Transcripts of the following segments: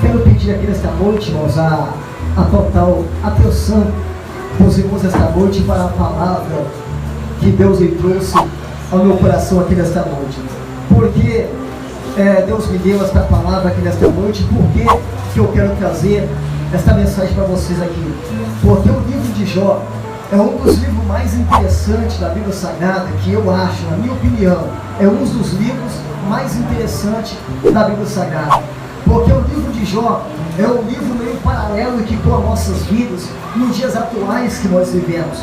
quero pedir aqui nesta noite, irmãos, a total atenção dos irmãos esta noite para a palavra que Deus lhe trouxe ao meu coração aqui nesta noite. Porque Deus me deu esta palavra aqui nesta noite. Por que eu quero trazer esta mensagem para vocês aqui? Porque o livro de Jó é um dos livros mais interessantes da Bíblia Sagrada, que eu acho, na minha opinião, é um dos livros mais interessantes da Bíblia Sagrada. Porque o livro de Jó é um livro meio paralelo que com as nossas vidas, nos dias atuais que nós vivemos.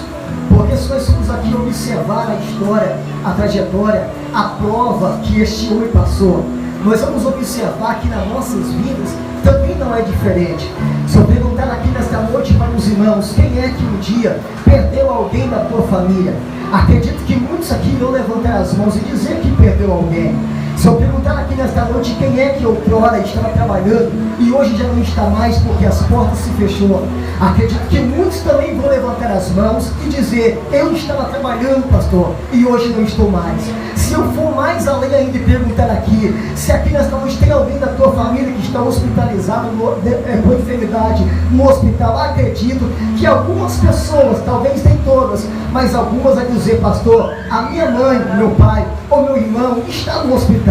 Porque se nós formos aqui observar a história, a trajetória, a prova que este homem passou, nós vamos observar que nas nossas vidas também não é diferente. Se eu perguntar aqui nesta noite para os irmãos, quem é que um dia perdeu alguém da tua família? Acredito que muitos aqui irão levantar as mãos e dizer que perdeu alguém. Se eu perguntar aqui nesta noite quem é que outrora estava trabalhando e hoje já não está mais porque as portas se fechou, acredito que muitos também vão levantar as mãos e dizer: eu estava trabalhando, pastor, e hoje não estou mais. Se eu for mais além ainda e perguntar aqui, se aqui nesta noite tem alguém da tua família que está hospitalizado com enfermidade no hospital, acredito que algumas pessoas, talvez nem todas, mas algumas vão dizer: pastor, a minha mãe, meu pai ou meu irmão está no hospital.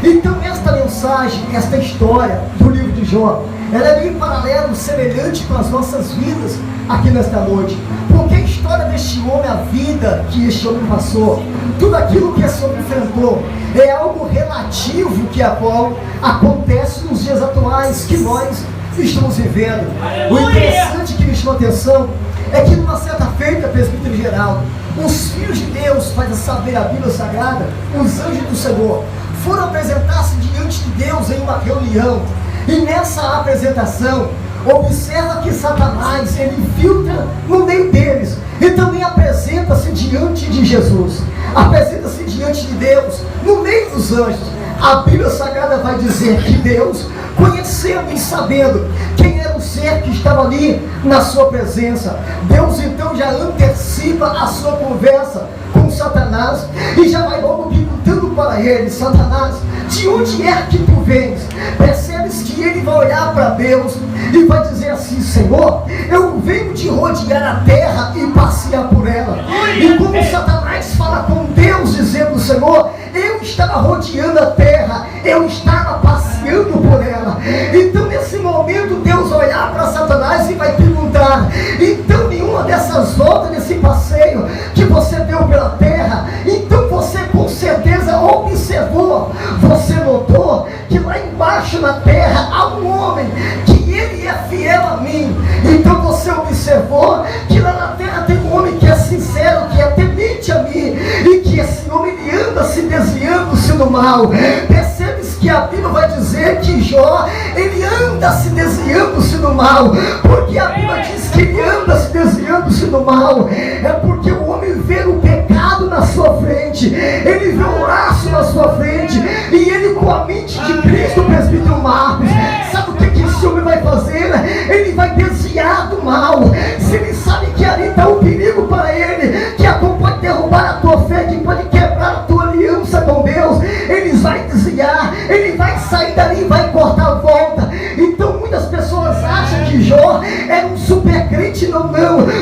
Então esta mensagem, esta história do livro de Jó, ela é meio paralelo, semelhante com as nossas vidas aqui nesta noite. Porque a história deste homem, a vida que este homem passou, tudo aquilo que esse homem enfrentou, é algo relativo que a qual acontece nos dias atuais que nós estamos vivendo. O interessante que me chamou a atenção é que numa certa feita, presbítero Geraldo, os filhos de Deus, faz saber a Bíblia Sagrada, os anjos do Senhor, foram apresentar-se diante de Deus em uma reunião. E nessa apresentação, observa que Satanás, ele filtra no meio deles e também apresenta-se diante de Jesus, apresenta-se diante de Deus, no meio dos anjos. A Bíblia Sagrada vai dizer que Deus, conhecendo e sabendo quem era o ser que estava ali na sua presença, Deus então já antecipa a sua conversa com Satanás e já vai logo perguntando para ele: Satanás, de onde é que tu vens? Percebes que ele vai olhar para Deus e vai dizer assim: Senhor, eu venho de rodear a terra e passear por ela. E como Satanás fala com Deus dizendo: Senhor, eu estava rodeando a terra, eu estava passeando por ela. Então nesse momento Deus vai olhar para Satanás e vai perguntar: então nenhuma dessas voltas, desse passeio que você deu pela terra, então você com certeza observou, você notou que lá embaixo na terra há um homem que ele é fiel a mim. Então você observou que lá na terra tem um homem que é sincero, que é temente a mim, e que esse homem ele anda se desviando-se do mal. Percebes que a Bíblia vai dizer que Jó, ele anda se desviando-se do mal. Porque a Bíblia diz que ele anda se desviando-se do mal, é porque o homem vê o pecado na sua frente, ele vê o laço na sua frente, e ele, com a mente de Cristo, presbítero Marcos, sabe o que esse homem vai fazer? Ele vai desviar do mal. Se ele sabe que ali está o perigo para ele, que pode derrubar a tua fé, que pode quebrar a tua aliança com Deus, ele vai desviar, ele vai sair dali e vai cortar a volta. Então muitas pessoas acham que Jó era um super crente. Não,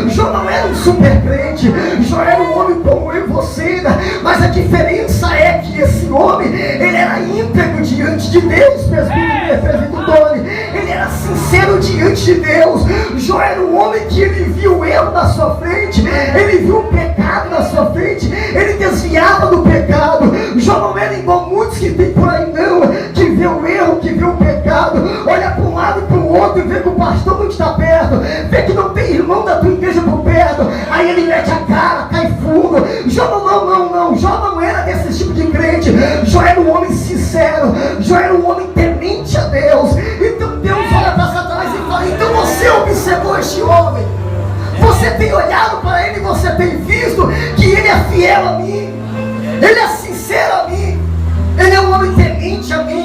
Jó não era um super crente, Jó era um homem como eu e você, mas a diferença é que esse homem, ele era íntegro diante de Deus, presbítero Tony, ele era sincero diante de Deus. Jó era um homem que ele viu o erro na sua frente, ele viu o pecado na sua frente, ele desviava do pecado. Jó não era igual muitos que tem por aí não, que vê o erro, que vê o pecado, olha para um lado e para o outro e vê que o pastor não está perto, vê que não tem irmão da tua igreja por perto, aí ele mete a cara, cai fundo. Jó não, Jó não era desse tipo de crente. Jó era um homem sincero, Jó era um homem temente a Deus. Então Deus olha para Satanás e fala: então você observou este homem, você tem olhado para ele, você tem visto que ele é fiel a mim, ele é sincero a mim, ele é um homem temente a mim.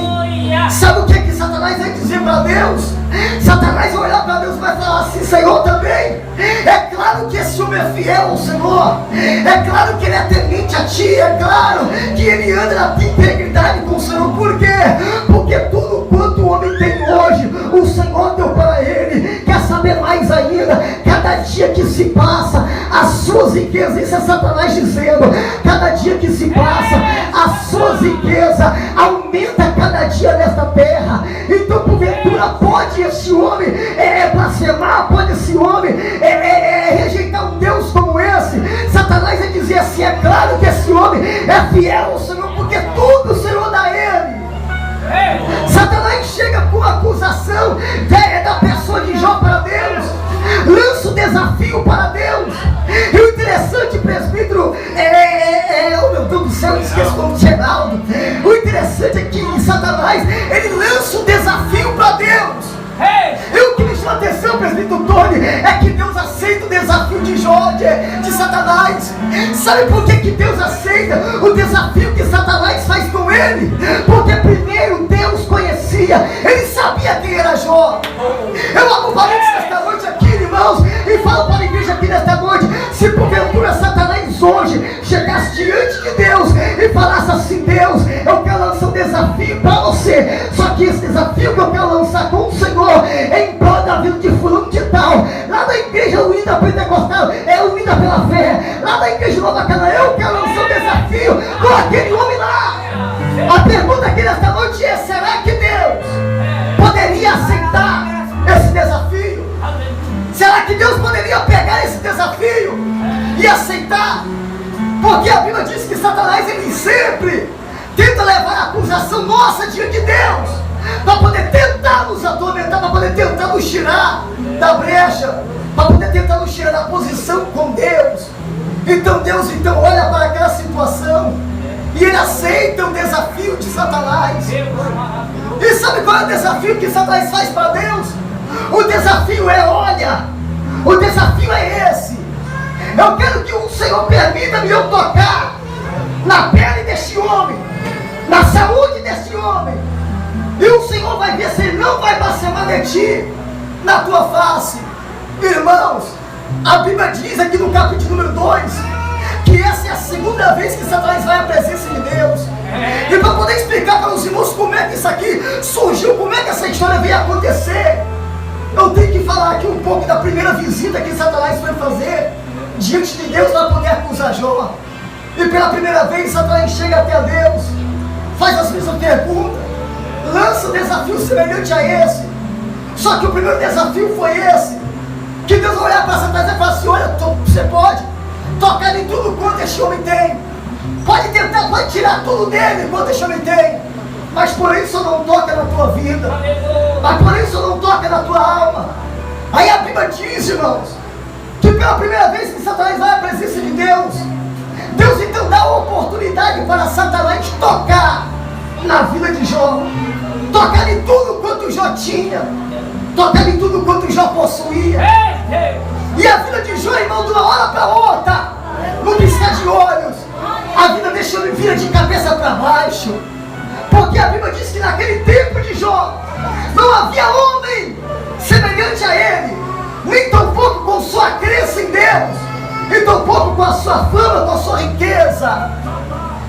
Sabe o que Satanás vai dizer para Deus? Satanás vai olhar para Deus e vai falar assim: Senhor também, é claro que esse homem é fiel ao Senhor, é claro que ele é temente a ti, é claro que ele anda na integridade com o Senhor. Por quê? Porque tudo quanto o homem tem hoje, o dia que se passa, as suas riquezas, isso é Satanás dizendo, cada dia que se passa, as suas riquezas aumenta cada dia nesta terra. Então porventura pode esse homem blasfemar, pode esse homem rejeitar um Deus como esse? Satanás vai dizer assim, é claro que esse homem é fiel ao Senhor, porque tudo o Senhor dá a ele. Satanás chega com a acusação da pessoa de Jó para Deus, lança o desafio para Deus. E o interessante, presbítero, oh meu Deus do céu, esqueci o nome de Geraldo. O interessante é que Satanás, ele lança o desafio para Deus. E o que me chama a atenção, presbítero Tony, é que Deus aceita o desafio de Jó, de Satanás. Sabe por que Deus aceita o desafio que Satanás faz com ele? Porque primeiro Deus conhecia, ele sabia quem era Jó. Eu abro parênteses nesta noite aqui, irmãos, e falo para a igreja aqui nesta noite: se porventura Satanás hoje chegasse diante de Deus e falasse assim, Deus, eu quero lançar um desafio para você, só que esse desafio que eu quero lançar com o Senhor é em prol da vida de fulano de tal, lá da igreja unida pentecostal, unida pela fé, lá da igreja Nova Canaã, eu quero lançar um desafio com aquele homem lá. A pergunta aqui nesta noite é: será que Deus poderia aceitar esse desafio? Será que Deus poderia pegar esse desafio e aceitar? Porque a Bíblia diz que Satanás, ele sempre tenta levar a acusação nossa diante de Deus, para poder tentar nos atormentar, para poder tentar nos tirar da brecha, para poder tentar nos tirar da posição com Deus. Então Deus olha para aquela situação e ele aceita o desafio de Satanás. E sabe qual é o desafio que Satanás faz para Deus? O desafio é: olha, o desafio é esse: eu quero que o Senhor permita-me eu tocar na pele deste homem, na saúde deste homem, e o Senhor vai ver se ele não vai blasfemar de ti na tua face. Irmãos, a Bíblia diz aqui no capítulo número 2 que essa é a segunda vez que Satanás vai à presença de Deus. E para poder explicar para os irmãos como é que isso aqui surgiu, como é que essa história veio acontecer, eu tenho que falar aqui um pouco da primeira visita que Satanás foi fazer diante de Deus para poder acusar Jó. E pela primeira vez Satanás chega até a Deus, faz as mesmas perguntas, lança um desafio semelhante a esse. Só que o primeiro desafio foi esse, que Deus vai olhar para Satanás e falar assim: olha, você pode tocar em tudo quanto este homem tem, pode tentar, pode tirar tudo dele quanto este homem tem, mas porém isso não toca na tua vida, mas porém isso não toca na tua alma. Aí a Bíblia diz, irmãos, que pela primeira vez que Satanás vai à presença de Deus, Deus então dá a oportunidade para Satanás tocar na vida de Jó, tocar em tudo quanto Jó tinha, tocar em tudo quanto Jó possuía. E a vida de Jó, irmão, de uma hora para outra, no piscar de olhos, a vida deixou ele vira de cabeça para baixo. Porque a Bíblia diz que naquele tempo de Jó não havia homem semelhante a ele, nem tampouco com sua crença em Deus, e tampouco com a sua fama, com a sua riqueza.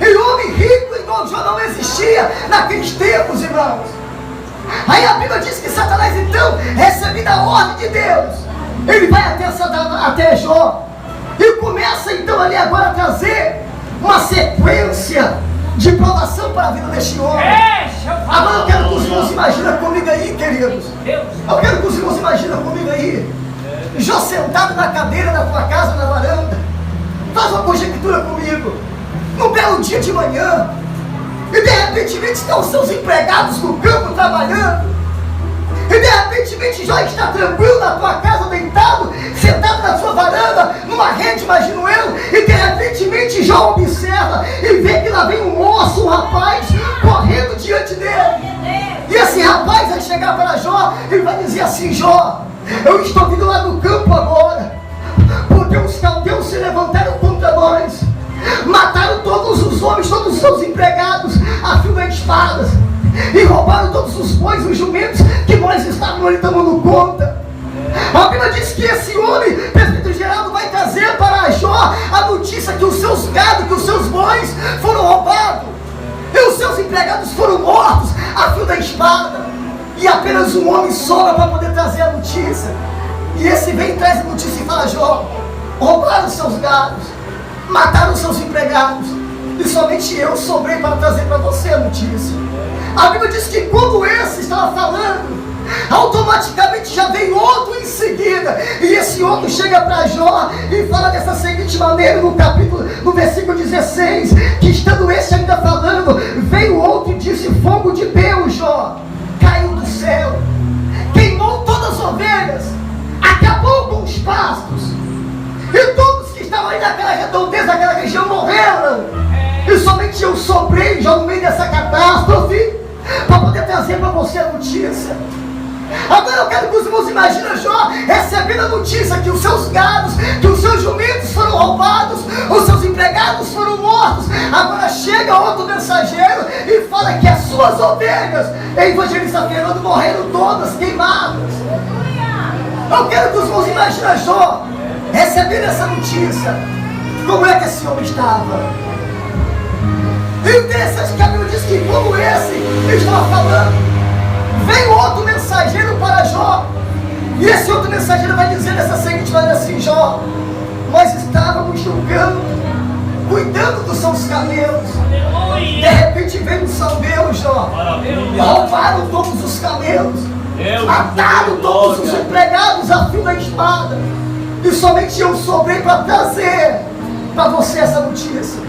E homem rico igual Jó não existia naqueles tempos, irmãos. Aí a Bíblia diz que Satanás então, recebendo a ordem de Deus, ele vai até Jó e começa então ali agora a trazer uma sequência de provação para a vida deste homem. Agora eu quero que os irmãos imaginem comigo aí, queridos. Eu quero que os irmãos imaginem comigo aí Jó sentado na cadeira da tua casa, na varanda. Faz uma conjectura comigo. Num belo dia de manhã, e de repente estão os seus empregados no campo trabalhando, e de repente Jó está tranquilo na tua casa, deitado, sentado na sua varanda, numa rede, imagino eu, e de repente Jó observa e vê que lá vem um moço, um rapaz, correndo diante dele. E esse rapaz vai chegar para Jó e vai dizer assim: Jó, eu estou vindo lá do campo agora, porque os caldeus se levantaram contra nós, mataram todos os homens, todos os seus empregados a fio de espadas, e roubaram todos os bois e os jumentos que nós estávamos ali tomando conta. A Bíblia diz que esse homem, presbítero Geraldo, vai trazer para Jó a notícia que os seus gados, que os seus bois foram roubados, e os seus empregados foram mortos a fio da espada, e apenas um homem sobra para poder trazer a notícia. E esse vem e traz a notícia e fala: Jó, roubaram seus gados, mataram seus empregados, e somente eu sobrei para trazer para você a notícia. A Bíblia diz que quando esse estava falando, automaticamente já veio outro em seguida, e esse outro chega para Jó e fala dessa seguinte maneira, no versículo 16, que estando esse ainda falando, veio outro e disse: fogo de Deus, Jó, caiu do céu, queimou todas as ovelhas, acabou com os pastos, e todos que estavam aí naquela redondeza, naquela região morreram, e somente eu sobrei já no meio dessa catástrofe para poder trazer para você a notícia. Agora eu quero que os irmãos imaginem Jó recebendo a notícia que os seus gados, que os seus jumentos foram roubados, os seus empregados foram mortos. Agora chega outro mensageiro e fala que as suas ovelhas, evangelista Fernando, morreram todas queimadas. Eu quero que os irmãos imaginem Jó recebendo essa notícia. Como é que esse homem estava? E o interessante é que a Bíblia diz que como esse estava falando, veio outro mensageiro para Jó, e esse outro mensageiro vai dizer dessa seguinte maneira assim: Jó, nós estávamos no campo, cuidando dos seus camelos, de repente veio um salveu, Jó, roubaram todos os camelos, mataram todos os empregados a fio da espada, e somente eu sobrei para trazer para você essa notícia.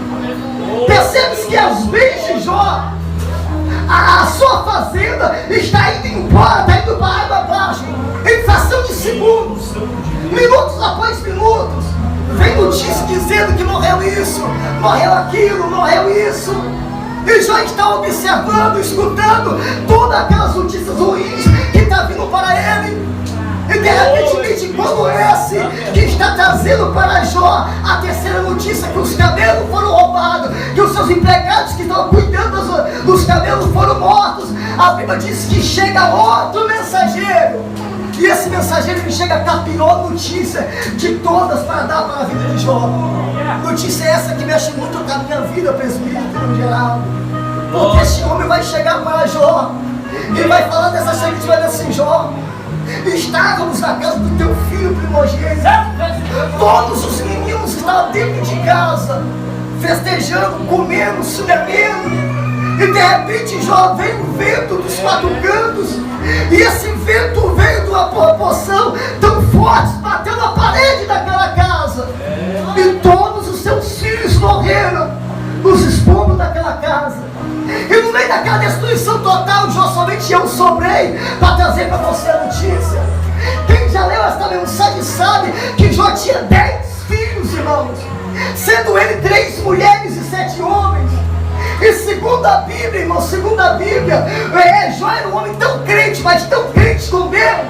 Percebes que às vezes, Jó, a sua fazenda está indo embora, está indo para a água abaixo, em fração de segundos, minutos após minutos, vem notícia dizendo que morreu isso, morreu aquilo, morreu isso, e Jó está observando, escutando todas aquelas notícias ruins que está vindo para ele. E de repente, quando esse que está trazendo para Jó a terceira notícia, que os camelos foram roubados, que os seus empregados que estavam cuidando dos camelos foram mortos, a Bíblia diz que chega outro mensageiro, e esse mensageiro ele chega com a pior notícia de todas para dar para a vida de Jó. Notícia essa que mexe muito com a minha vida, presbítero Geraldo, porque esse homem vai chegar para Jó e vai falar dessa seguinte maneira assim: Jó, estávamos na casa do teu filho primogênito, todos os meninos estavam dentro de casa, festejando, comendo, se bebendo, e de repente Jó veio o vento dos quatro cantos, e esse vento veio de uma proporção tão forte, bateu na parede daquela casa, e todos os seus filhos morreram nos escombros daquela casa. E no meio daquela destruição total, Jó, somente eu sobrei para trazer para você a notícia. Quem já leu esta mensagem sabe que Jó tinha 10 filhos, irmãos, sendo ele 3 mulheres e 7 homens. E segundo a Bíblia, irmão, segundo a Bíblia, Jó era um homem tão crente, mas tão crente com Deus,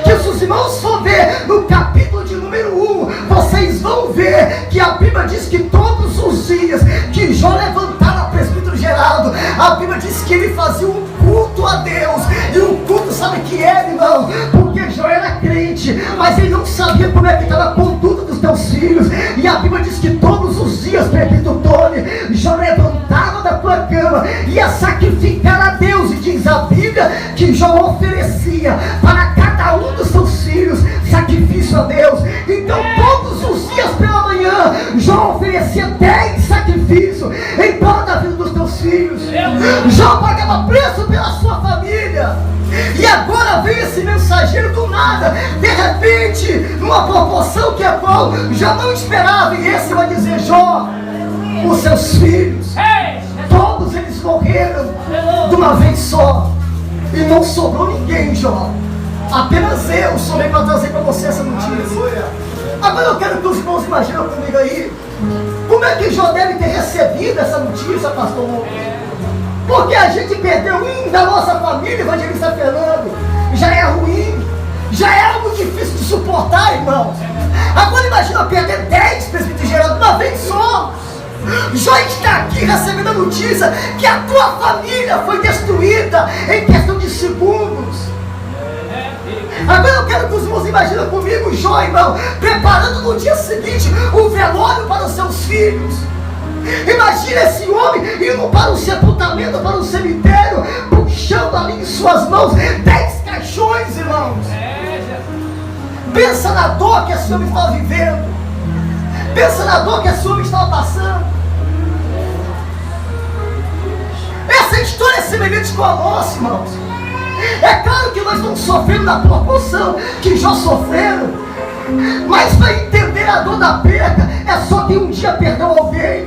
que se os irmãos for ver no capítulo de número 1, vocês vão ver que a Bíblia diz que todos os dias que Jó levantava, presbítero Geraldo, a Bíblia diz que ele fazia um culto a Deus. E o culto, sabe que era, irmão? Porque Jó era crente, mas ele não sabia como é que estava a conduta dos teus filhos. E a Bíblia diz que todos os dias, presbítero Tony, Jó levantava da tua cama, ia sacrificar a Deus, e diz a Bíblia que Jó oferecia para cada um dos seus filhos sacrifício a Deus. Então todos os dias pela manhã Jó oferecia 10 sacrifícios em prol da vida dos teus filhos. Jó pagava preço pela sua família. E agora vem esse mensageiro do nada, de repente, numa proporção que é bom, já não esperava, e esse vai dizer: Jó, os seus filhos, todos eles morreram de uma vez só, e não sobrou ninguém, Jó. Apenas eu sobrei para trazer para você essa notícia. Agora eu quero que os irmãos imaginem comigo aí, como é que Jó deve ter recebido essa notícia, pastor? Porque a gente perdeu um da nossa família, evangelista Fernando, já é ruim, já é algo difícil de suportar, irmãos. Agora imagina perder 10 presbíteros Geraldo de uma vez só. Jó está aqui recebendo a notícia que a tua família foi destruída em questão de segundos. Agora eu quero que os irmãos imaginem comigo Jó, irmão, preparando no dia seguinte o velório para os seus filhos. Imagina esse homem indo para o sepultamento, para o cemitério, puxando ali em suas mãos 10 caixões, irmãos. Pensa na dor que esse homem estava vivendo. Pensa na dor que esse homem estava passando. Essa história é semelhante com a nossa, irmãos. É claro que nós estamos sofrendo na proporção que Jó sofreram, mas para entender a dor da perda, é só quem um dia perdeu alguém.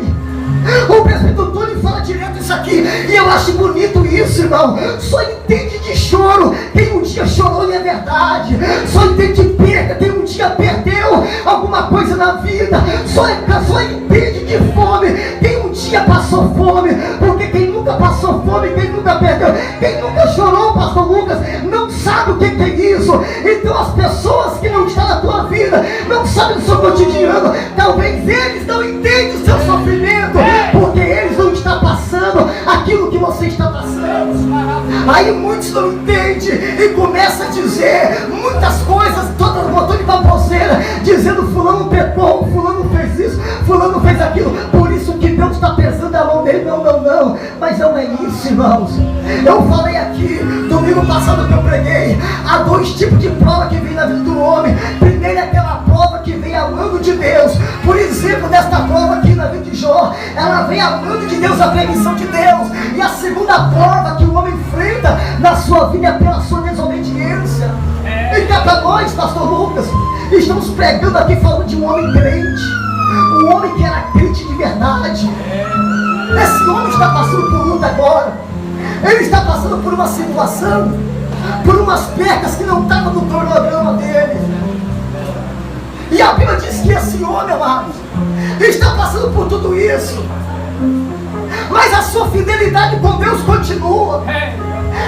O presbítero Tony fala direto isso aqui, e eu acho bonito isso, irmão. Só entende de choro quem um dia chorou e é verdade. Só entende de perda quem um dia perdeu alguma coisa na vida. Só entende de fome quem um dia passou fome. Porque quem nunca passou fome, quem nunca perdeu, quem nunca chorou, pastor Lucas, não sabe o que é isso. Então as pessoas que não estão na tua vida, não sabem do seu cotidiano, talvez eles não entendem o seu sofrimento, porque eles não estão passando aquilo que você está passando. Aí muitos não entendem e começam a dizer muitas coisas, todas as botões de baboseira, dizendo fulano pecou, fulano fez isso, fulano fez aquilo, por isso que Deus está pesando a mão dele. Não, mas não é isso, irmãos. Eu falei aqui, domingo passado que eu preguei, há dois tipos de prova que vem na vida do homem. Primeiro é aquela prova que vem amando de Deus. Por exemplo, desta prova aqui na vida de Jó, ela vem amando de Deus, a permissão de Deus. E a segunda prova que o homem enfrenta na sua vida é pela sua desobediência. E cá para nós, pastor Lucas, estamos pregando aqui falando de um homem crente, um homem que era crente de verdade. Esse homem está passando por luta agora. Ele está passando por uma situação, por umas percas que não estavam no cronograma dele. E a Bíblia diz que esse homem, amados, está passando por tudo isso, mas a sua fidelidade com Deus continua.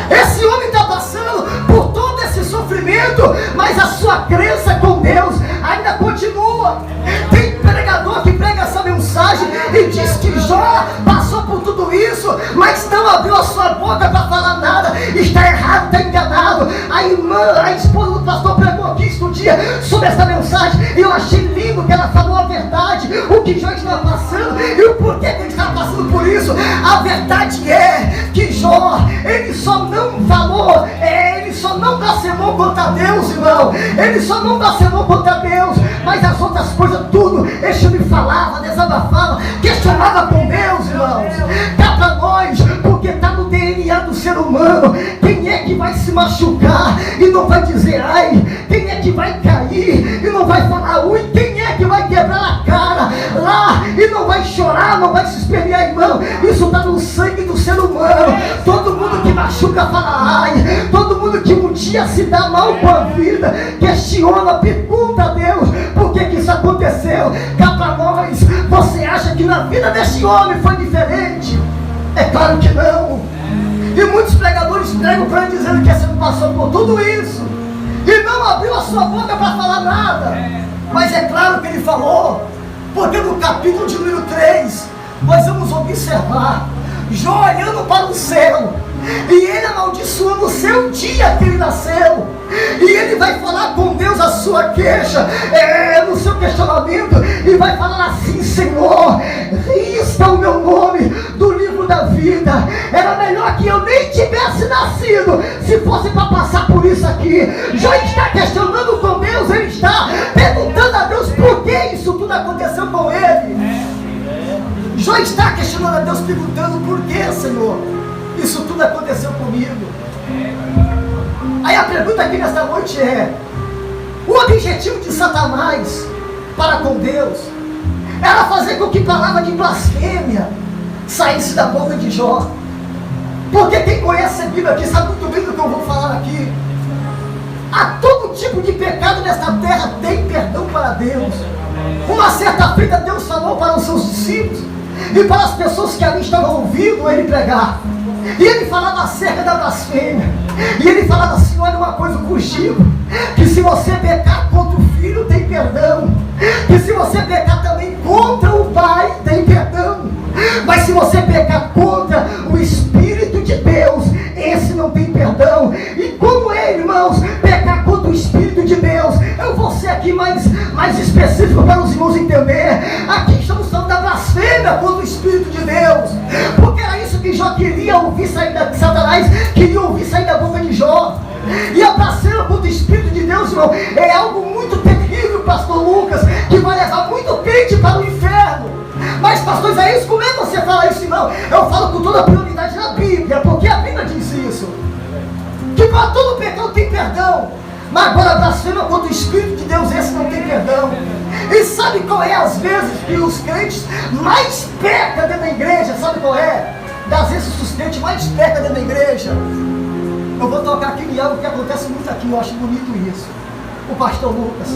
Esse homem está passando por todo esse sofrimento, mas a sua crença com Deus ainda continua. Tem pregador que prega essa mensagem e diz que Jó passou por tudo isso, mas não abriu a sua boca para falar nada. Está errado, está enganado. A irmã, a esposa do pastor pregou aqui este dia sobre essa mensagem, e eu achei lindo que ela falou a verdade, o que Jó estava passando e o porquê que ele estava passando por isso. A verdade é que Jó, ele só não falou, ele só não blasfemou contra Deus, irmão. Ele só não blasfemou contra Deus, mas as outras coisas tudo, este me falava, desabafava, questionava com Deus, irmãos. Dá para nós, porque está no DNA do ser humano. Quem é que vai se machucar e não vai dizer ai? Quem é que vai cair e não vai falar ui? Quem é que vai quebrar a cara lá e não vai chorar, não vai se espernear, irmão? Isso está no sangue do ser humano. Todo mundo que machuca fala ai. Todo mundo que um dia se dá mal com a vida questiona, pergunta a Deus por que isso aconteceu. Cá para nós, você acha que na vida deste homem foi diferente? É claro que não. E muitos pregadores pregam para ele dizendo que esse homem passou por tudo isso e não abriu a sua boca para falar nada. Mas é claro que ele falou, porque no capítulo de número 3 nós vamos observar Jó olhando para o céu, e ele amaldiçoando o seu dia que ele nasceu, e ele vai falar com Deus a sua queixa, no seu questionamento, e vai falar assim: Senhor, risca o meu nome do livro da vida. Era melhor que eu nem tivesse nascido, se fosse para passar por isso aqui. Jó está questionando com Deus, ele está perguntando a Deus por que isso tudo aconteceu com ele. Jó está questionando a Deus, perguntando por que, Senhor, isso tudo aconteceu comigo. Aí a pergunta aqui nesta noite é: o objetivo de Satanás para com Deus era fazer com que palavra de blasfêmia saísse da boca de Jó. Porque quem conhece a Bíblia aqui sabe muito bem do que eu vou falar aqui. Há todo tipo de pecado nesta terra tem perdão para Deus. Uma certa feita Deus falou para os seus discípulos e para as pessoas que ali estavam ouvindo ele pregar, e ele falava acerca da blasfêmia, e ele falava assim: olha uma coisa, eu vos digo, que se você pecar contra o filho tem perdão, que se você pecar também contra o pai tem perdão, mas se você pecar contra o Espírito de Deus, esse não tem perdão. E como é, irmãos, pecar contra o Espírito de Deus? Eu vou ser aqui mais específico para os irmãos entender. Aqui estamos falando da blasfêmia contra o Espírito de Deus, porque era isso que Jó queria ouvir sair da Satanás, queria ouvir sair da boca de Jó. E a blasfêmia contra o Espírito de Deus, irmão, é algo muito Mas pastor Isaías, como é que você fala isso, irmão? Eu falo com toda a prioridade na Bíblia, porque a Bíblia diz isso. Que para todo pecado tem perdão. Mas agora blasfema contra o Espírito de Deus, esse não tem perdão. E sabe qual é as vezes que os crentes mais pecam dentro da igreja? Sabe qual é? Das vezes os crentes mais pecam dentro da igreja. Eu vou tocar aqui em algo que acontece muito aqui, eu acho bonito isso. O pastor Lucas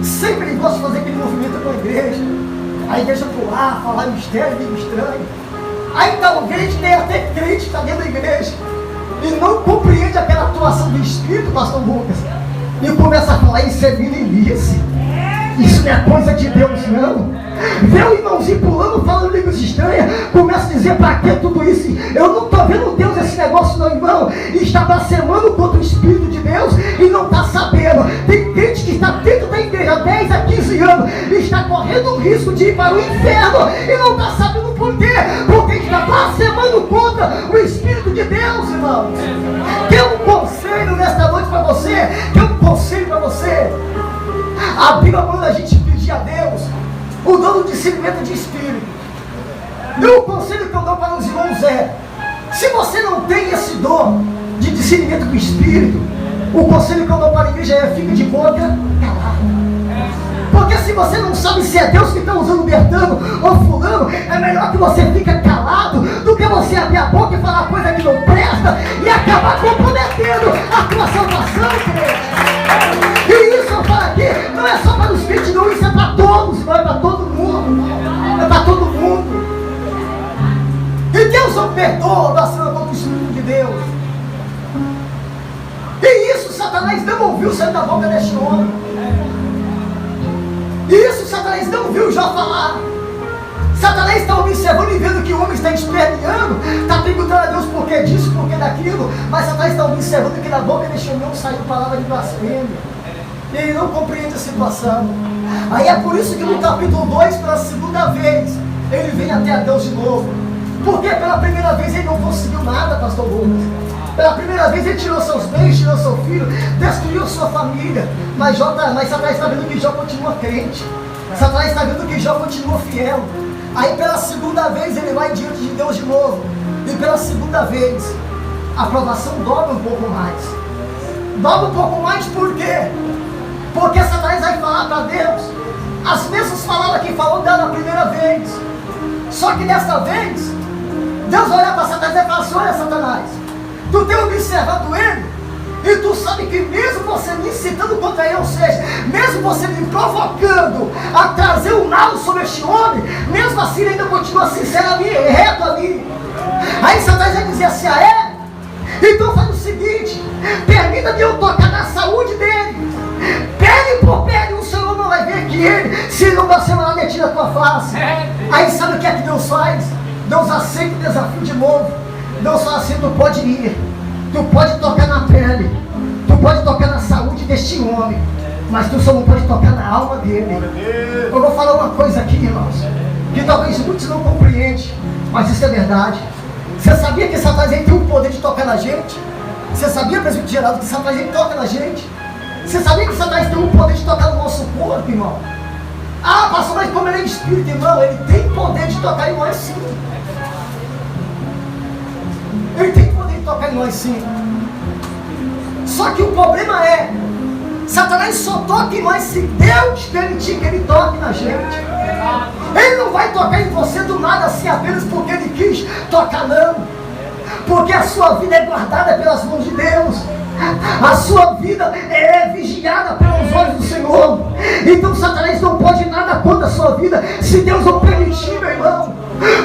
sempre ele gosta de fazer aquele movimento com a igreja pular, falar mistério, meio estranho. Aí talvez tenha até crente que está dentro da igreja e não compreende aquela atuação do Espírito, pastor Lucas, e começa a falar, isso é meninice, isso não é coisa de Deus não. Vê o irmãozinho pulando, falando línguas estranhas, começa a dizer, para que tudo isso? Eu não estou vendo Deus esse negócio não, irmão. E está blasfemando contra o Espírito de Deus e não está sabendo. Tem gente que está dentro da igreja há 10 a 15 anos e está correndo o risco de ir para o inferno e não está sabendo por quê. Porque está blasfemando contra o Espírito de Deus, irmãos. Tem um conselho nesta noite para você. Tem um conselho para você. A Bíblia manda a gente pedir a Deus o dom do discernimento de espírito. E o conselho que eu dou para os irmãos é: se você não tem esse dom de discernimento do espírito, o conselho que eu dou para a igreja é: fique de boca calado. Porque se você não sabe se é Deus que está usando Bertano ou fulano, é melhor que você fique calado do que você abrir a boca e falar coisa que não presta e acabar comprometendo a tua salvação, querido. E isso eu falo aqui, não é só para os crentes não, isso é para todos, irmão, é para todo mundo, é para todo mundo. E Deus não perdoa da cena contra o Espírito de Deus. E isso Satanás não ouviu sair da boca deste homem. E isso Satanás não viu já falar. Satanás está observando e vendo que o homem está esperneando, está perguntando a Deus por que disso, por que daquilo, mas Satanás está observando que da boca deste homem não saiu palavra de blasfêmia. E ele não compreende a situação. Aí é por isso que no capítulo 2, pela segunda vez, ele vem até a Deus de novo. Porque pela primeira vez ele não conseguiu nada, pastor Lucas. Pela primeira vez ele tirou seus bens, tirou seu filho, destruiu sua família. Mas Satanás está vendo que Jó continua crente. Satanás está vendo que Jó continua fiel. Aí pela segunda vez ele vai diante de Deus de novo. E pela segunda vez a aprovação dobra um pouco mais. Dobra um pouco mais por quê? Porque Satanás vai falar para Deus as mesmas palavras que falou dela a primeira vez. Só que desta vez Deus vai olhar para Satanás e vai falar assim: olha Satanás, tu tem observado ele, e tu sabe que mesmo você me incitando contra ele, ou seja, mesmo você me provocando a trazer o mal sobre este homem, mesmo assim ele ainda continua sincero a mim, reto a mim. Aí Satanás vai dizer assim: ah é? Então faz o seguinte, permita que eu tocar na saúde dele, pele por pele, o Senhor não vai ver que ele, se ele não vai ser uma metida na tua face. Aí sabe o que é que Deus faz? Deus aceita o desafio de novo. Deus fala assim: tu pode ir, tu pode tocar na pele, tu pode tocar na saúde deste homem, mas tu só não pode tocar na alma dele. Eu vou falar uma coisa aqui, irmãos, que talvez muitos não compreendem, mas isso é verdade. Você sabia que Satanás tem o poder de tocar na gente? Você sabia, presbítero Geraldo, que Satanás toca na gente? Você sabia que Satanás tem o poder de tocar no nosso corpo, irmão? Ah, pastor, mas como ele é espírito, irmão, ele tem poder de tocar em nós sim. Ele tem poder de tocar em nós sim. Só que o problema é, Satanás só toca em nós se Deus permitir que ele toque na gente. Ele não vai tocar em você do nada assim apenas porque ele quis tocar, não. Porque a sua vida é guardada pelas mãos de Deus. A sua vida é vigiada pelos olhos do Senhor. Então Satanás não pode nada contra a sua vida se Deus não permitir, meu irmão.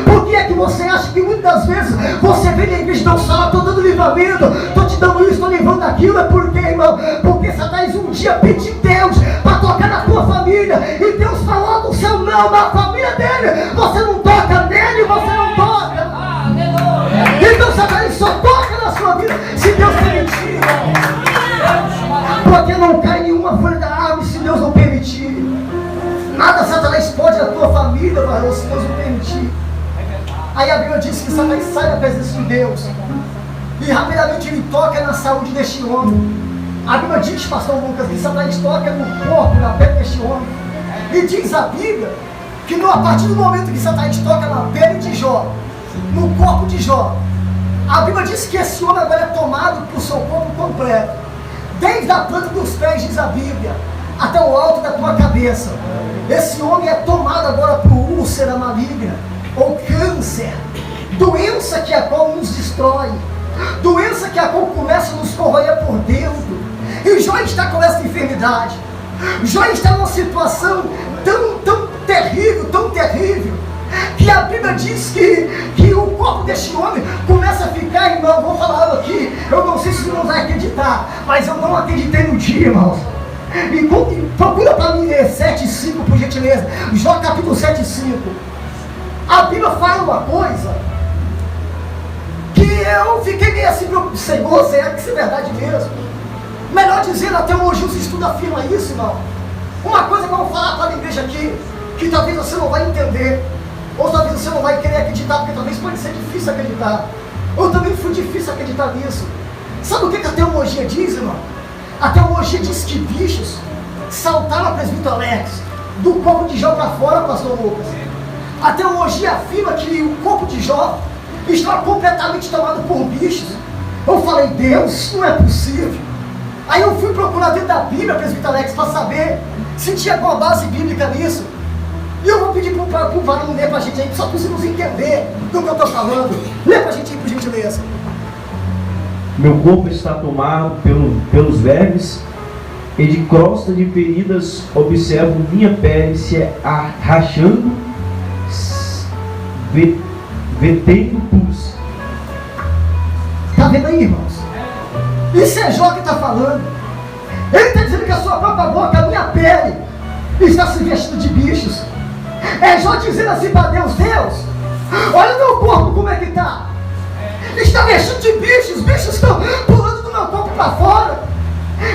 Por que é que você acha que muitas vezes você vem na igreja e não fala: estou dando livramento, estou te dando isso, estou livrando aquilo? É porque, irmão, porque Satanás um dia pediu Deus para tocar na tua família, e Deus falou do seu não na família dele. Você não toca nele, você não toca. Então Satanás só toca na sua vida se Deus permitir. Porque não cai nenhuma folha da árvore se Deus não permitir. Nada Satanás pode na tua família, varão, se Deus não permitir. Aí a Bíblia diz que Satanás sai da presença de Deus e rapidamente ele toca na saúde deste homem. A Bíblia diz, pastor Lucas, que Satanás toca no corpo, na pele deste homem. E diz a Bíblia que a partir do momento que Satanás toca na pele de Jó, no corpo de Jó, a Bíblia diz que esse homem agora é tomado por seu corpo completo, desde a planta dos pés, diz a Bíblia, até o alto da tua cabeça. Esse homem é tomado agora por úlcera maligna, ou câncer, doença que a qual nos destrói, doença que a qual começa a nos corroer por dentro. E Jó está com essa enfermidade. Jó está numa situação tão terrível, que a Bíblia diz que o corpo deste homem começa a ficar, irmão, vou falar algo aqui, eu não sei se os irmãos vão acreditar, mas eu não acreditei no dia, irmãos. E procura para mim 7,5, por gentileza. Jó capítulo 7,5. A Bíblia fala uma coisa que eu fiquei meio assim, Senhor, será que isso é verdade mesmo? Melhor dizendo, a teologia, os estudos afirmam isso, irmão. Uma coisa que eu vou falar para a igreja aqui, que talvez você não vai entender, ou talvez você não vai querer acreditar, porque talvez pode ser difícil acreditar. Eu também fui difícil acreditar nisso. Sabe o que a teologia diz, irmão? A teologia diz que bichos saltaram a presbítero Alex do corpo de Jó para fora, pastor Lucas. A teologia afirma que o corpo de Jó estava completamente tomado por bichos. Eu falei, Deus, isso não é possível. Aí eu fui procurar dentro da Bíblia, presbítero Alex, para saber se tinha alguma base bíblica nisso. E eu vou pedir para o varão ler para a gente aí, só para vocês entender do que eu estou falando. Lê para a gente aí, por gentileza. Meu corpo está tomado pelos vermes, e de crosta de feridas observo minha pele se rachando, vertendo pus. Está vendo aí, irmãos? Isso é Jó que está falando. Ele está dizendo que a sua própria boca, a minha pele, está se vestindo de bichos. É Jó dizendo assim para Deus, Deus, olha o meu corpo como é que está. Está vestido de bichos, bichos estão pulando do meu corpo para fora.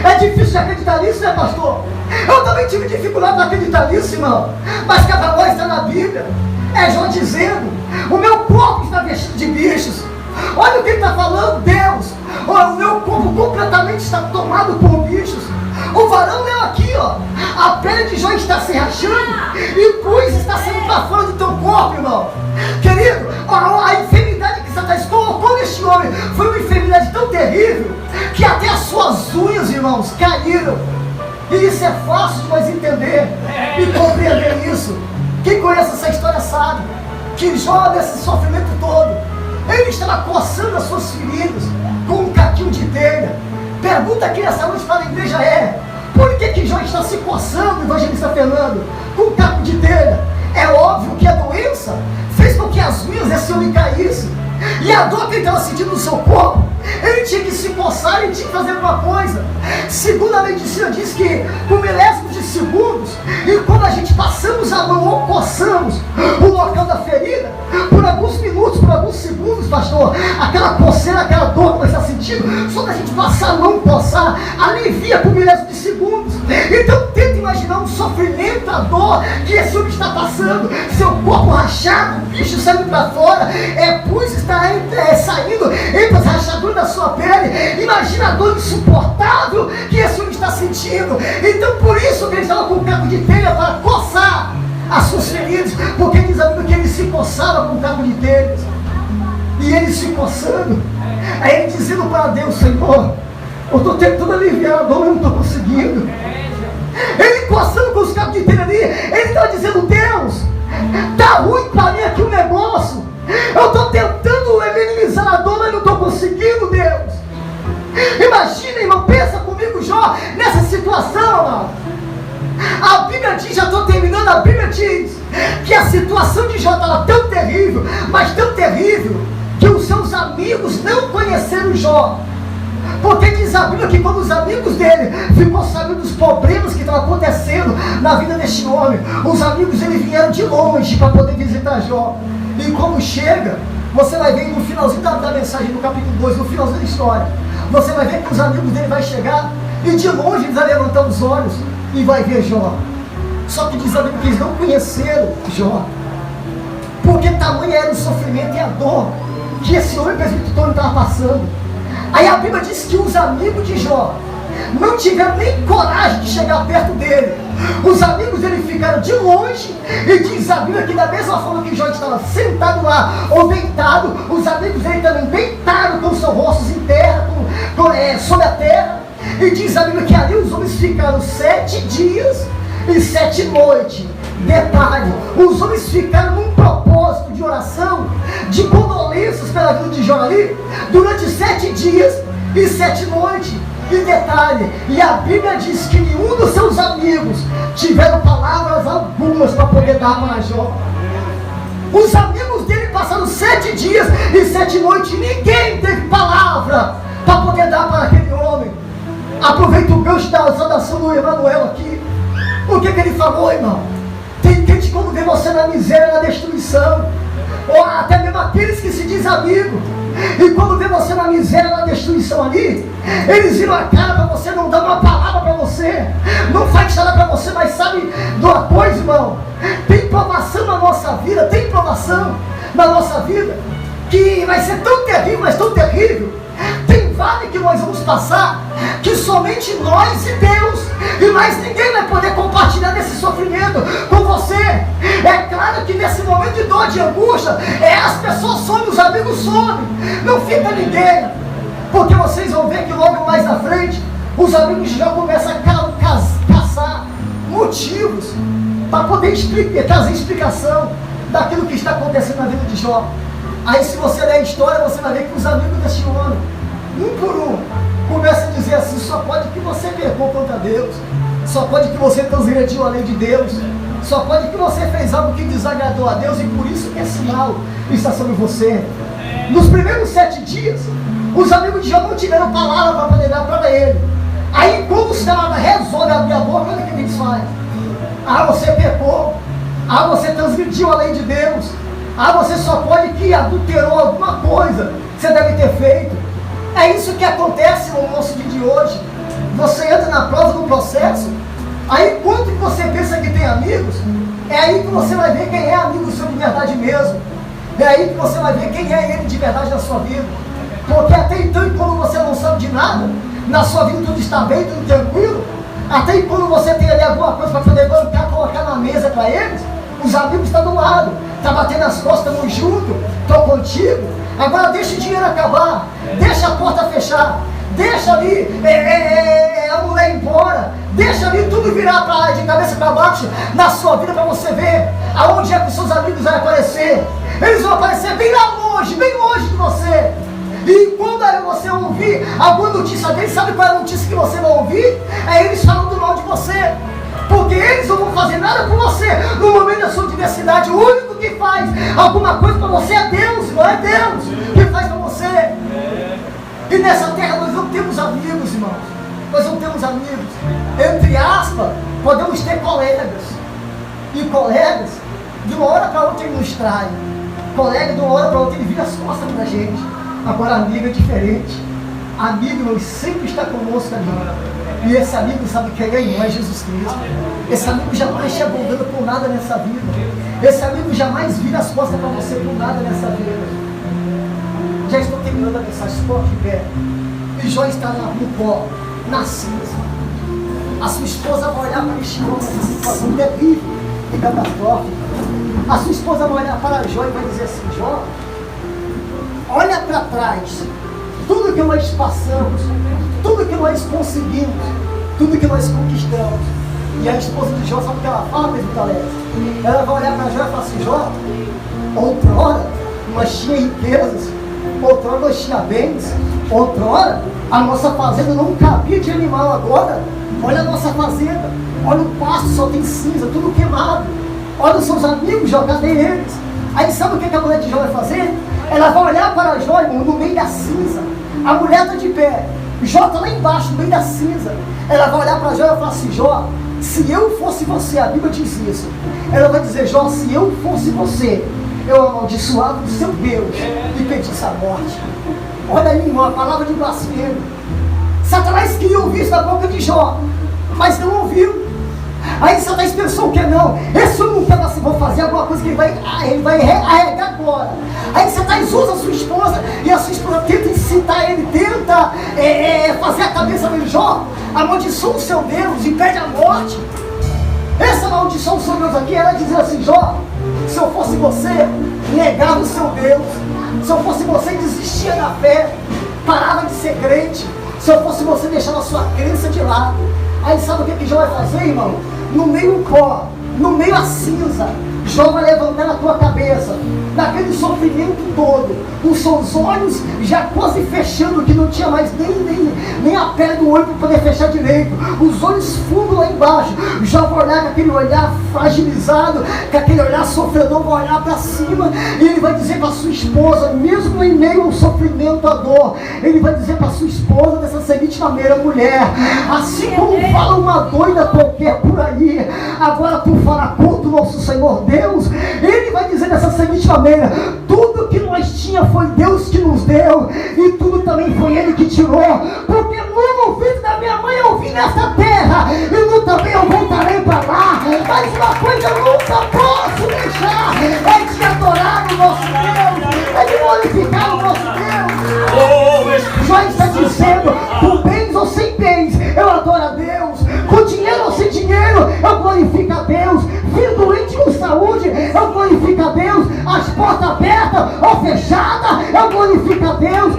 É difícil de acreditar nisso, né, pastor? Eu também tive dificuldade para acreditar nisso, irmão. Mas cada voz está na Bíblia. É Jó dizendo, o meu corpo está vestido de bichos. Olha o que ele está falando, Deus. Olha, o meu corpo completamente está tomado por bichos. O varão leu aqui, ó. A pele de Jó está se rachando e pus está saindo para fora do teu corpo, irmão. Querido, a enfermidade que Satanás colocou neste homem foi uma enfermidade tão terrível que até as suas unhas, irmãos, caíram. E isso é fácil de nós entender e compreender isso. Quem conhece essa história sabe que Jó, nesse sofrimento todo, ele estava coçando as suas feridas com um caquinho de telha. Pergunta aqui nessa noite para a igreja por que Jó está se coçando, evangelista Fernando, com um caco de telha? É óbvio que a doença fez com que as unhas desse homem caíssem. E a dor que ele estava sentindo no seu corpo, ele tinha que se coçar, ele tinha que fazer alguma coisa. Segundo a medicina diz que por milésimos de segundos, e quando a gente passamos a mão ou coçamos o local da ferida, por alguns minutos, por alguns segundos, pastor, aquela coceira, aquela dor que você está sentindo, só da gente passar a mão, coçar, alivia por milésimos de segundos. Então tenta imaginar um sofrimento, a dor que esse homem está passando, seu corpo rachado, o bicho saindo para fora, pus está saindo entre as rachaduras da sua pele. Imagina a dor insuportável que esse homem está sentindo. Então por isso que ele estava com um caco de telha para coçar as suas feridas, porque diz a Bíblia que ele se coçava com um caco de telha. E ele se coçando, aí ele dizendo para Deus, Senhor, eu estou tentando aliviar a dor, mas não estou conseguindo. Ele coçando com os cacos de telha ali, ele estava dizendo, Deus, está ruim para mim aqui o negócio. Eu estou tentando minimizar a dor, mas não estou conseguindo, Deus. Imagina, irmão, pensa comigo, Jó, nessa situação, irmão. A Bíblia diz, já estou terminando, a Bíblia diz que a situação de Jó estava tão terrível, mas tão terrível, que os seus amigos não conheceram Jó. Porque diz a Bíblia que quando os amigos dele ficou sabendo dos problemas que estavam acontecendo na vida deste homem, os amigos dele vieram de longe para poder visitar Jó. E como chega, você vai ver no finalzinho da mensagem, no capítulo 2, no finalzinho da história, você vai ver que os amigos dele vão chegar e de longe eles vão levantar os olhos e vai ver Jó. Só que diz a Bíblia que eles não conheceram Jó, porque tamanho era o sofrimento e a dor que esse homem presbítero estava passando. Aí a Bíblia diz que os amigos de Jó não tiveram nem coragem de chegar perto dele. Os amigos dele ficaram de longe, e diz a Bíblia que da mesma forma que Jó estava sentado lá, ou deitado, os amigos dele também deitaram com seus rostos em terra, sobre a terra. E diz a Bíblia que ali os homens ficaram 7 dias e 7 noites. Detalhe, os homens ficaram num propósito de oração, de condolências pela vida de Jó ali, durante 7 dias e 7 noites. E detalhe, e a Bíblia diz que nenhum dos seus amigos tiveram palavras algumas para poder dar para Jó. Os amigos dele passaram 7 dias e 7 noites, e ninguém teve palavra para poder dar para aquele homem. Aproveita o gancho da saudação do Emanuel aqui. O que ele falou, irmão? Tem gente como vê você na miséria, na destruição, ou até mesmo aqueles que se dizem amigo, e quando vê você na miséria, na destruição ali, eles viram a cara para você, não dão uma palavra para você, não faz nada para você. Mas sabe de uma coisa, irmão? Tem provação na nossa vida, tem provação na nossa vida, que vai ser tão terrível, mas tão terrível. Tem vale que nós vamos passar, que somente nós e Deus, e mais ninguém vai poder compartilhar desse sofrimento com você. É claro que nesse momento de dor, de angústia, as pessoas somem, os amigos somem, não fica ninguém, porque vocês vão ver que logo mais na frente, os amigos já começam a caçar motivos para poder trazer explicação daquilo que está acontecendo na vida de Jó. Aí se você ler a história, você vai ver que os amigos deste homem, um por um, começam a dizer assim: só pode que você pecou contra Deus, só pode que você transgrediu a lei de Deus, só pode que você fez algo que desagradou a Deus, e por isso que esse mal está sobre você. Nos primeiros 7 dias, os amigos de Jó não tiveram palavra para poder dar para ele. Aí quando os caras resolvem abrir a boca, olha o que eles fazem: ah, você pecou, ah, você transgrediu a lei de Deus, ah, você só pode que adulterou alguma coisa, você deve ter feito. É isso que acontece no nosso dia de hoje. Você entra na prova do processo, aí quando você pensa que tem amigos, é aí que você vai ver quem é amigo seu de verdade mesmo. É aí que você vai ver quem é ele de verdade na sua vida. Porque até então, quando você não sabe de nada, na sua vida tudo está bem, tudo tranquilo, até quando você tem ali alguma coisa para poder bancar, colocar na mesa para eles, os amigos estão do lado, estão batendo as costas, estamos juntos, estou contigo. Agora deixa o dinheiro acabar, deixa a porta fechar, deixa ali a mulher ir embora, deixa ali tudo virar de cabeça para baixo na sua vida, para você ver aonde é que os seus amigos vão aparecer. Eles vão aparecer bem lá longe, bem longe de você. E quando você ouvir alguma notícia deles, sabe qual é a notícia que você vai ouvir? É eles falando mal de você. Porque eles não vão fazer nada por você no momento da sua diversidade. O único que faz alguma coisa para você é Deus, não é Deus que faz para você. E nessa terra nós não temos amigos, irmãos. Nós não temos amigos. Entre aspas, podemos ter colegas. E colegas, de uma hora para outra ele nos trai. Colega, de uma hora para outra ele vira as costas para a gente. Agora amigo é diferente. Amigo, irmão, sempre está conosco ali. E esse amigo sabe quem é, irmão, é Jesus Cristo. Esse amigo jamais te abandona por nada nessa vida. Esse amigo jamais vira as costas para você por nada nessa vida. Já estou terminando a mensagem, esporte de pé. E Jó está no pó, na cinza. A sua esposa vai olhar para este homem nessa situação terrível e catastrófica. A sua esposa vai olhar para Jó e vai dizer assim: Jó, olha para trás, tudo que nós passamos, tudo que nós conseguimos, tudo que nós conquistamos. E a esposa de Jó, sabe o que ela fala, mesmo Caleb? Ela vai olhar para Jó e falar assim: Jó, outrora nós tínhamos riquezas, outrora nós tínhamos bens, outrora a nossa fazenda não cabia de animal. Agora, olha a nossa fazenda, olha o pasto, só tem cinza, tudo queimado. Olha os seus amigos, Jó, cadê eles? Aí sabe o que a mulher de Jó vai fazer? Ela vai olhar para Jó, irmão, no meio da cinza. A mulher está de pé, Jó está lá embaixo, no meio da cinza. Ela vai olhar para Jó e vai falar assim: Jó, se eu fosse você, a Bíblia diz isso. Ela vai dizer: Jó, se eu fosse você, eu amaldiçoava o seu Deus e pedisse a morte. Olha aí, irmão, a palavra de blasfêmia. Satanás queria ouvir isso da boca de Jó, mas não ouviu. Aí Satanás pensou que não, esse eu não quero assim, vou fazer alguma coisa que ele vai arregar agora. Aí Satanás usa a sua esposa, e a sua esposa tenta incitar ele, tenta fazer a cabeça dele, Jó, amaldiçoa o seu Deus, impede a morte. Essa maldição do seu Deus aqui era dizer assim, Jó, se eu fosse você, negava o seu Deus. Se eu fosse você, desistia da fé, parava de ser crente. Se eu fosse você, deixava a sua crença de lado. Aí sabe o que Jó vai fazer, irmão? No meio o pó, no meio a cinza, Jó vai levantar na tua cabeça, naquele sofrimento todo, os seus olhos já quase fechando, que não tinha mais nem a pele do olho para poder fechar direito, os olhos fundos lá embaixo. Jó vai olhar com aquele olhar fragilizado, com aquele olhar sofredor, vai olhar para cima, e ele vai dizer para sua esposa, mesmo em meio ao sofrimento, à dor, ele vai dizer para sua esposa dessa seguinte maneira: mulher, assim como fala uma doida qualquer por aí, agora tu fala contra o nosso Senhor Deus. Ele vai dizer dessa seguinte maneira: tudo que nós tinha foi Deus que nos deu, e tudo também foi Ele que tirou, porque no ouvido da minha mãe eu vim nessa terra, e no também eu voltarei para lá. Mas uma coisa eu nunca posso deixar, é de adorar o nosso Deus, é de glorificar o nosso Deus. Jó está dizendo: com bens ou sem bens eu adoro a Deus, com dinheiro ou sem dinheiro eu glorifico a Deus, filho doente com saúde eu glorifico a Deus, as portas abertas ou fechadas eu glorifico a Deus.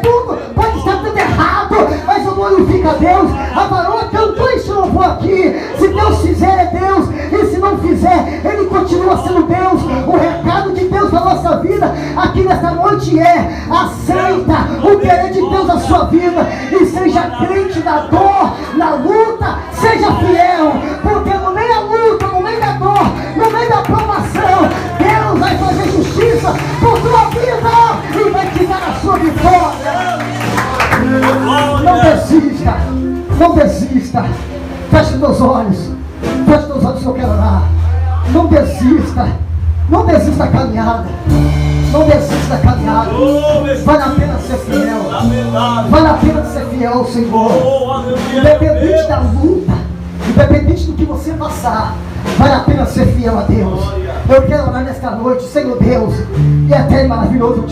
Tudo pode estar tudo errado, mas eu glorifico a Deus. A varoa cantou esse louvor aqui. Se Deus fizer, é Deus, e se não fizer, Ele continua sendo Deus. O recado de Deus para a nossa vida aqui nesta noite é: aceita o querer de Deus na sua vida e seja crente na dor, na luta, seja fiel, porque no meio da luta, no meio da dor, no meio da provação, Deus vai fazer justiça por tua vida e vai te dar a sua vitória. Não desista, não desista. Feche meus olhos, feche meus olhos que eu quero orar. Não desista, não desista da caminhada, não desista da caminhada. Vale a pena ser fiel, vale a pena ser fiel ao Senhor, independente da luta, independente do que você passar, vale a pena ser fiel a Deus. Eu quero orar nesta noite, Senhor Deus, e eterno e maravilhoso.